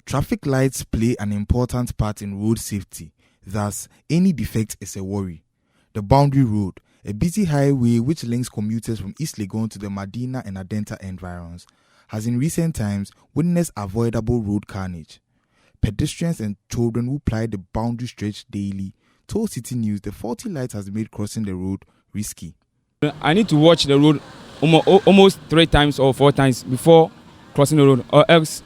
Traffic lights play an important part in road safety, thus any defect is a worry. The Boundary Road, a busy highway which links commuters from East Legon to the Medina and Adenta environs, has in recent times witnessed avoidable road carnage. Pedestrians and children who ply the boundary stretch daily told Citi News the faulty light has made crossing the road risky. I need to watch the road almost 3 times or 4 times before crossing the road, or else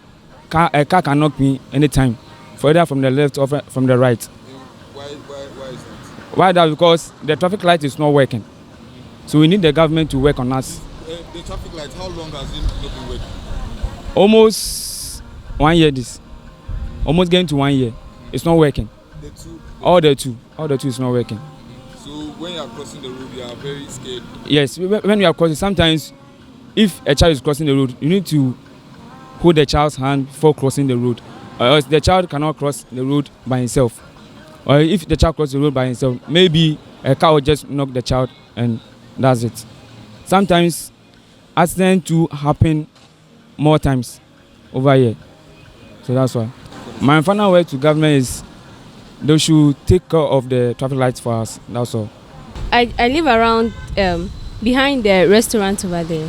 a car can knock me anytime, either from the left or from the right. Why is that? Why that? Because the traffic light is not working. So we need the government to work on us. The traffic light, how long has it not been working? Almost 1 year this. Almost getting to 1 year. It's not working. The two? All the two is not working. So when you are crossing the road, you are very scared? Yes, when we are crossing, sometimes if a child is crossing the road, you need to hold the child's hand before crossing the road. Or else the child cannot cross the road by himself. Or if the child crosses the road by himself, maybe a car will just knock the child and that's it. Sometimes accidents do happen more times over here. So that's why. My final word to government is they should take care of the traffic lights for us. That's all. I live around behind the restaurant over there.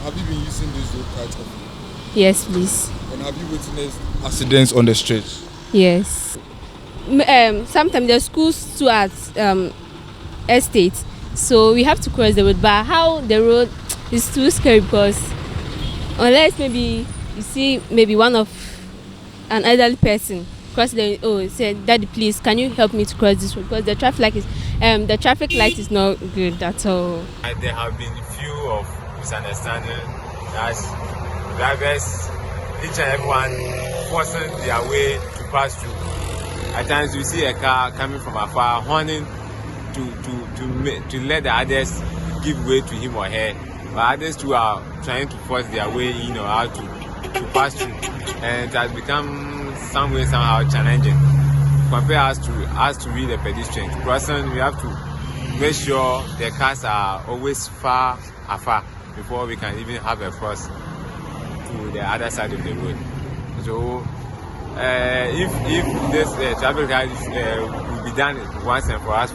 Have you been using this road quite often? Yes, please. And have you witnessed accidents on the stretch? Yes. Sometimes the schools too at estates, so we have to cross the road. But how the road is too scary, because unless maybe you see maybe one of an elderly person cross the say, "Daddy, please, can you help me to cross this road?" Because the traffic light is not good at all. There have been few of misunderstanding as drivers, each and everyone forcing their way to pass through. At times you see a car coming from afar horning to let the others give way to him or her, but others too are trying to force their way in or out to pass through, and it has become some way somehow challenging. Compare us to read the pedestrian. Crossing, we have to make sure the cars are always far afar before we can even have a cross to the other side of the road. So if this traffic light will be done once and for us,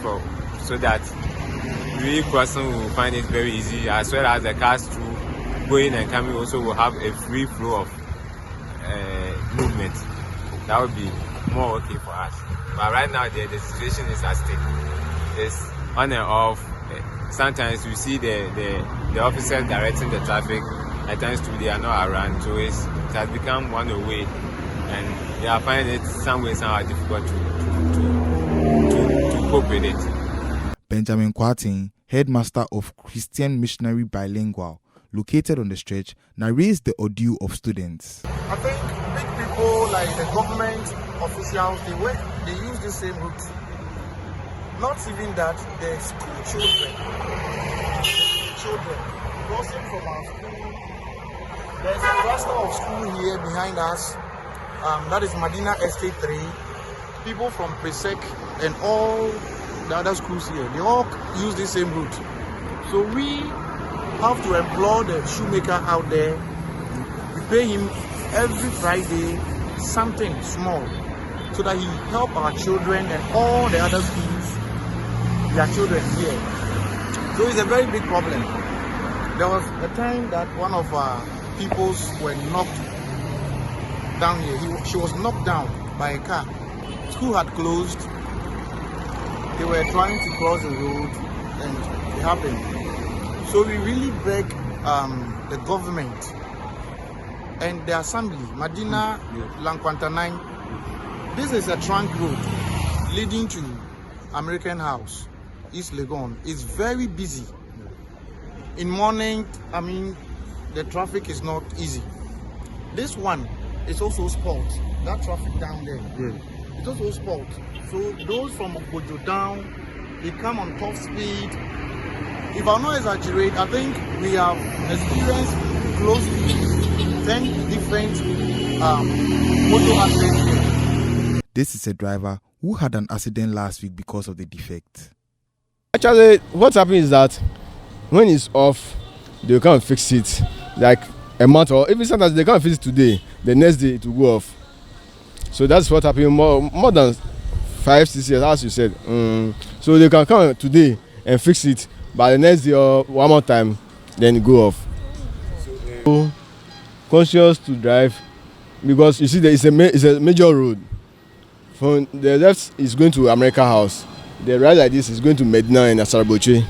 so that we crossing will find it very easy, as well as the cars through going and coming also will have a free flow of movement. That would be more okay for us. But right now the situation is at stake. It's on and off. Sometimes you see the officers directing the traffic. At times too they are not around, so it has become one way, and they are finding it somehow difficult to cope with it. Benjamin Kwatin, headmaster of Christian Missionary Bilingual, located on the stretch, narrates the ordeal of students. I think big people like the government officials, they use the same route. Not even that, the school children crossing from our school. There's a cluster of school here behind us. That is Medina Estate 3. People from Presec and all the other schools here, they all use the same route. So we have to employ the shoemaker out there. We pay him every Friday something small so that he help our children and all the other schools, their children here. So it's a very big problem. There was a time that one of our peoples were knocked down here. She was knocked down by a car. School had closed. They were trying to cross the road and it happened. So we really beg the government and the assembly, Medina Lankwanta 9. This is a trunk road leading to American House, East Legon. It's very busy. In morning, the traffic is not easy. This one is also spot. That traffic down there, it's also spot. So those from Obojo down, they come on top speed. If I not exaggerate, I think we have experienced close to 10 different motor accidents. This is a driver who had an accident last week because of the defect. Actually, what happens is that when it's off, they'll come and fix it. Like a month, or even sometimes they can't fix it today, the next day it will go off. So that's what happened more than 5-6 years, as you said. So they can come today and fix it, but the next day or one more time, then it go off. So conscious to drive, because you see there is it's a major road. From the left is going to America House, the right like this is going to Medina and Asaraboche.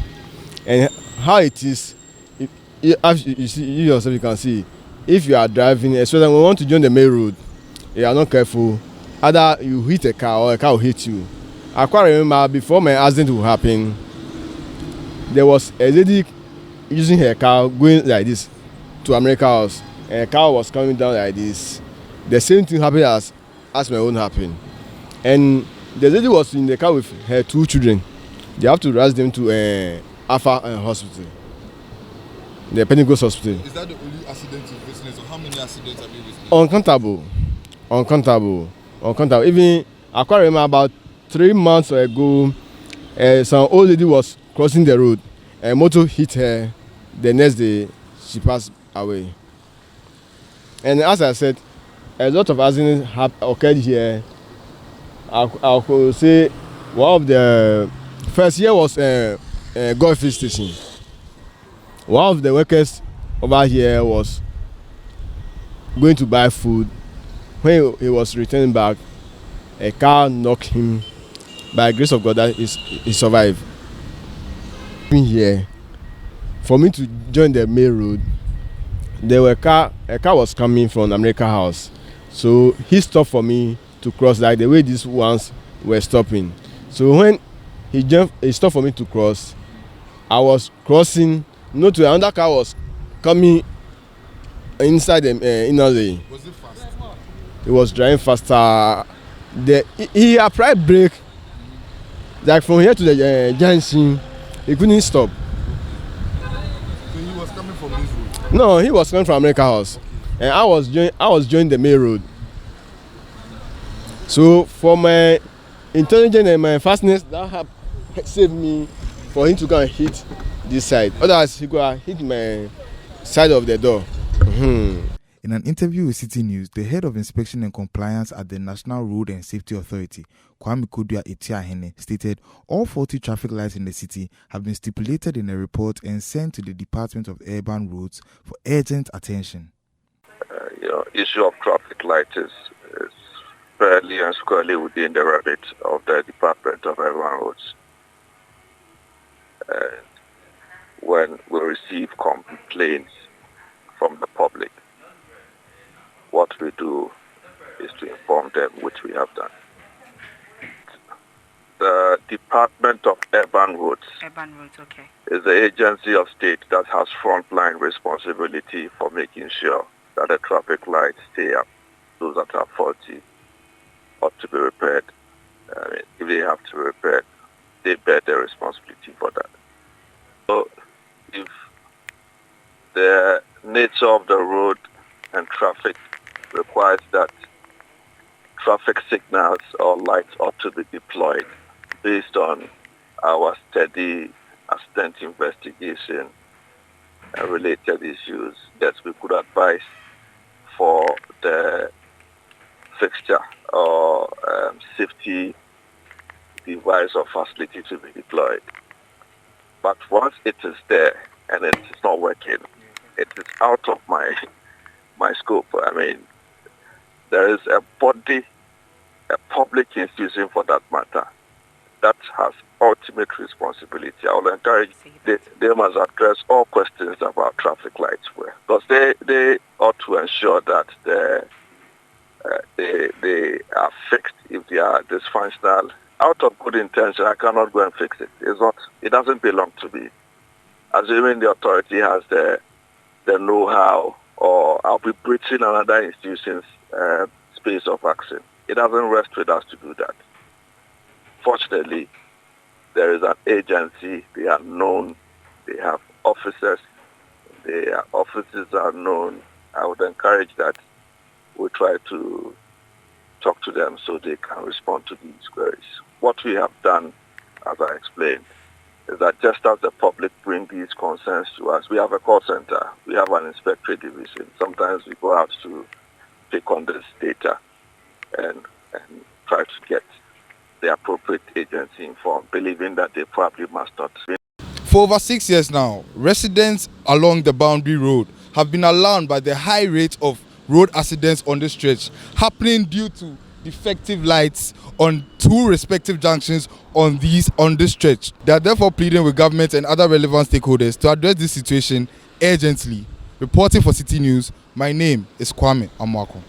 And how it is, if you see, you yourself you can see, if you are driving, especially when you want to join the main road, you are not careful, either you hit a car or a car will hit you. I quite remember before my accident will happen, there was a lady using her car going like this to America House, and a car was coming down like this. The same thing happened as my own happened. And the lady was in the car with her 2 children. They have to rush them to Alpha Hospital, the Pentecost Hospital. Is that the only accident you've witnessed, or how many accidents have you witnessed? Uncountable. Even I can't remember about 3 months ago, some old lady was crossing the road, a motor hit her. The next day, she passed away. And as I said, a lot of accidents have occurred here. I could say one of the first year was Gulf Station. One of the workers over here was going to buy food. When he was returning back, a car knocked him. By the grace of God, that he survived. Here, for me to join the main road, a car was coming from America House, so he stopped for me to cross, like the way these ones were stopping. So when he stopped for me to cross, I was crossing. Not to another car was coming inside the inner lane. Was it fast? He was driving faster. He applied brake, like from here to the junction. He couldn't stop. So he was coming from this road? No, he was coming from America House, and I was joining the main road. So for my intelligence and my fastness, that have saved me for him to go and hit this side. Otherwise, he could have hit my side of the door. In an interview with Citi News, the head of inspection and compliance at the National Road and Safety Authority, Kwame Kodua Etiahene, stated all 40 traffic lights in the city have been stipulated in a report and sent to the Department of Urban Roads for urgent attention. Issue of traffic lights is fairly and squarely within the remit of the Department of Urban Roads. When we receive complaints from the public, what we do is to inform them, which we have done. The Department of Urban Roads is the agency of state that has frontline responsibility for making sure that the traffic lights stay up. Those that are faulty ought to be repaired. If they have to be repaired, they bear the responsibility for that. So if the nature of the road and traffic requires that traffic signals or lights ought to be deployed based on our steady accident investigation and related issues, that we could advise for the fixture or safety device or facility to be deployed. But once it is there and it is not working, it is out of my scope. There is a body, a public institution for that matter, that has ultimate responsibility. I will encourage they must address all questions about traffic lights, because they ought to ensure that they are fixed if they are dysfunctional. Out of good intention, I cannot go and fix it. It doesn't belong to me. Assuming the authority has the know-how, or I'll be breaching another institution's space of action. It doesn't rest with us to do that. Fortunately, there is an agency, they are known, they have officers, their offices are known. I would encourage that we try to talk to them so they can respond to these queries. What we have done, as I explained, is that just as the public bring these concerns to us, we have a call center, we have an inspectorate division. Sometimes we go out to pick on this data and try to get the appropriate agency informed, believing that they probably must not. For over 6 years now, residents along the boundary road have been alarmed by the high rate of road accidents on the stretch happening due to defective lights on two respective junctions on this stretch. They are therefore pleading with government and other relevant stakeholders to address this situation urgently. Reporting for Citi News, my name is Kwame Amwako.